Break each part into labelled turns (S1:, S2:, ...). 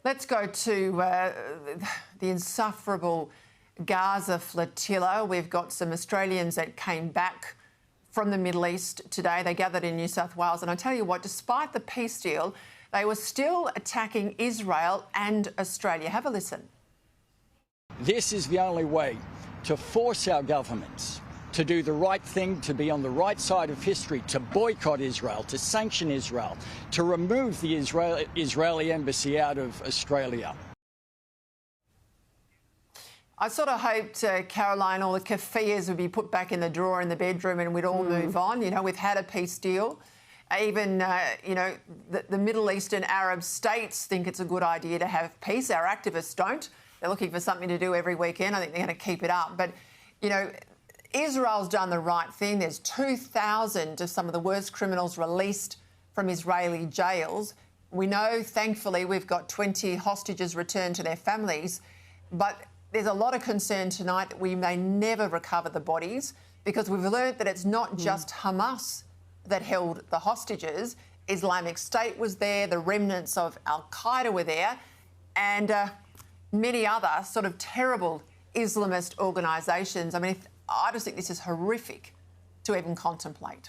S1: Let's go to the insufferable Gaza flotilla. We've got some Australians that came back from the Middle East today. They gathered in New South Wales. And I tell you what, despite the peace deal, they were still attacking Israel and Australia. Have a listen.
S2: This is the only way to force our governments to do the right thing, to be on the right side of history, to boycott Israel, to sanction Israel, to remove the Israeli embassy out of Australia.
S1: I sort of hoped, Caroline, all the kafirs would be put back in the drawer in the bedroom and we'd all move on. You know, we've had a peace deal. Even, you know, the Middle Eastern Arab states think it's a good idea to have peace. Our activists don't. They're looking for something to do every weekend. I think they're going to keep it up. But, you know, Israel's done the right thing. There's 2,000 of some of the worst criminals released from Israeli jails. We know, thankfully, we've got 20 hostages returned to their families. But there's a lot of concern tonight that we may never recover the bodies, because we've learned that it's not just Hamas that held the hostages. Islamic State was there, the remnants of Al-Qaeda were there, and many other sort of terrible Islamist organisations. I mean, I just think this is horrific to even contemplate.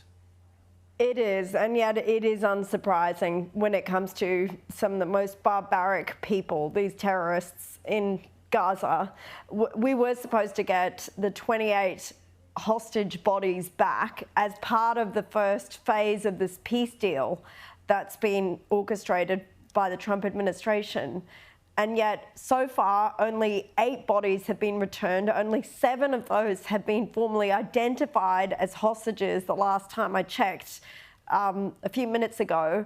S3: It is, and yet it is unsurprising when it comes to some of the most barbaric people, these terrorists in Gaza. We were supposed to get the 28 hostage bodies back as part of the first phase of this peace deal that's been orchestrated by the Trump administration. And yet, so far, only 8 bodies have been returned. Only 7 of those have been formally identified as hostages the last time I checked a few minutes ago.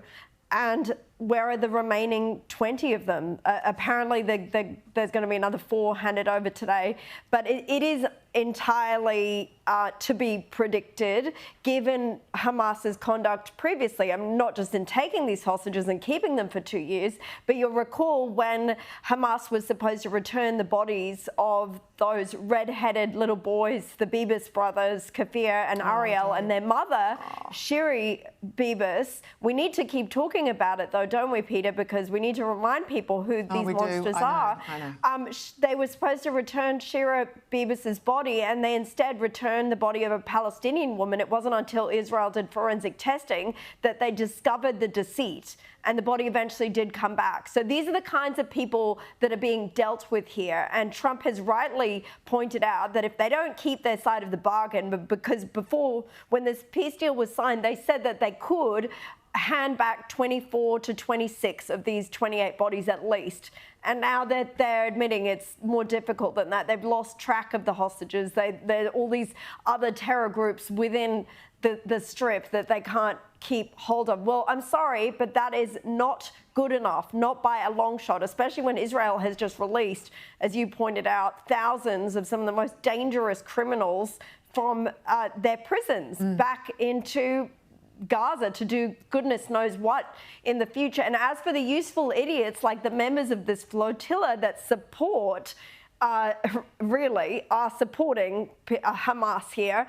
S3: And where are the remaining 20 of them? Apparently, there's going to be another 4 handed over today. But it is entirely to be predicted, given Hamas's conduct previously. Not just in taking these hostages and keeping them for 2 years, but you'll recall when Hamas was supposed to return the bodies of those red-headed little boys, the Bibas brothers, Kafir and Ariel, and their mother, Shiri Bibas. We need to keep talking about it, though, don't we, Peter? Because we need to remind people who these monsters are.
S1: I know.
S3: They were supposed to return Shira Bibas's body, and they instead returned the body of a Palestinian woman. It wasn't until Israel did forensic testing that they discovered the deceit, and the body eventually did come back. So these are the kinds of people that are being dealt with here. And Trump has rightly pointed out that if they don't keep their side of the bargain, because before, when this peace deal was signed, they said that they could hand back 24 to 26 of these 28 bodies at least. And now that they're admitting it's more difficult than that. They've lost track of the hostages. There are all these other terror groups within the strip that they can't keep hold of. Well, I'm sorry, but that is not good enough, not by a long shot, especially when Israel has just released, as you pointed out, thousands of some of the most dangerous criminals from their prisons back into Gaza to do goodness knows what in the future. And as for the useful idiots like the members of this flotilla that support, really are supporting Hamas here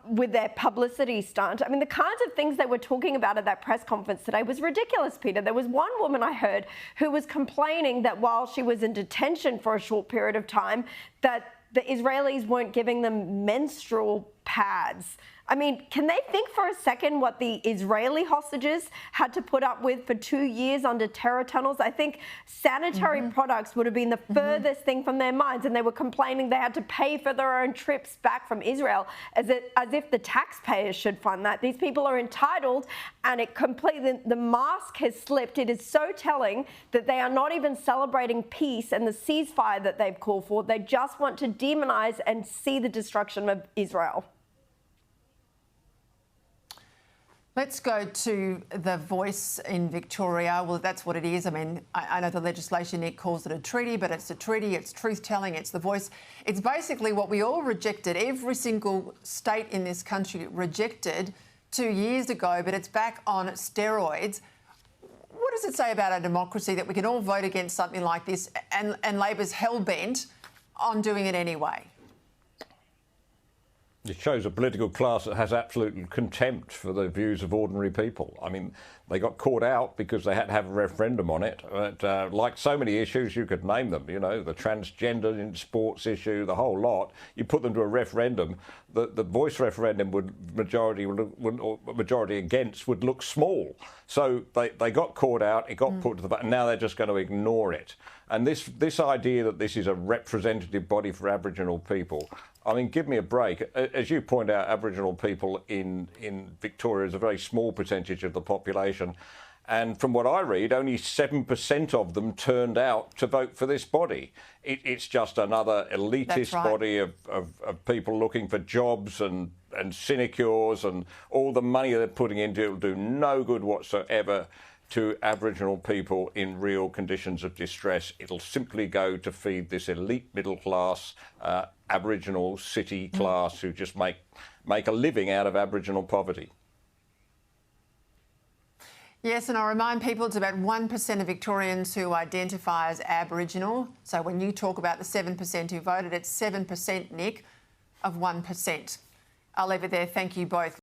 S3: with their publicity stunt. I mean, the kinds of things they were talking about at that press conference today was ridiculous, Peter. There was one woman I heard who was complaining that while she was in detention for a short period of time, that the Israelis weren't giving them menstrual pads. I mean, can they think for a second what the Israeli hostages had to put up with for 2 years under terror tunnels? I think sanitary products would have been the furthest thing from their minds, and they were complaining they had to pay for their own trips back from Israel, as if the taxpayers should fund that. These people are entitled, and it completely, the mask has slipped. It is so telling that they are not even celebrating peace and the ceasefire that they've called for. They just want to demonize and see the destruction of Israel.
S1: Let's go to The Voice in Victoria. Well, that's what it is. I mean, I know the legislation, Nick calls it a treaty, but it's a treaty, it's truth-telling, it's The Voice. It's basically what we all rejected. Every single state in this country rejected 2 years ago, but it's back on steroids. What does it say about our democracy that we can all vote against something like this and Labor's hell-bent on doing it anyway?
S4: It shows a political class that has absolute contempt for the views of ordinary people. I mean, They got caught out because they had to have a referendum on it. But, like so many issues, you could name them, you know, the transgender in sports issue, the whole lot. You put them to a referendum, the voice referendum majority against would look small. So they got caught out, it got put to the vote, and now they're just going to ignore it. And this idea that this is a representative body for Aboriginal people, I mean, give me a break. As you point out, Aboriginal people in Victoria is a very small percentage of the population. And from what I read, only 7% of them turned out to vote for this body. It's just another elitist body of people looking for jobs and sinecures, and all the money they're putting into it will do no good whatsoever to Aboriginal people in real conditions of distress. It'll simply go to feed this elite middle class, Aboriginal city class who just make a living out of Aboriginal poverty.
S1: Yes, and I remind people it's about 1% of Victorians who identify as Aboriginal. So when you talk about the 7% who voted, it's 7%, Nick, of 1%. I'll leave it there. Thank you both.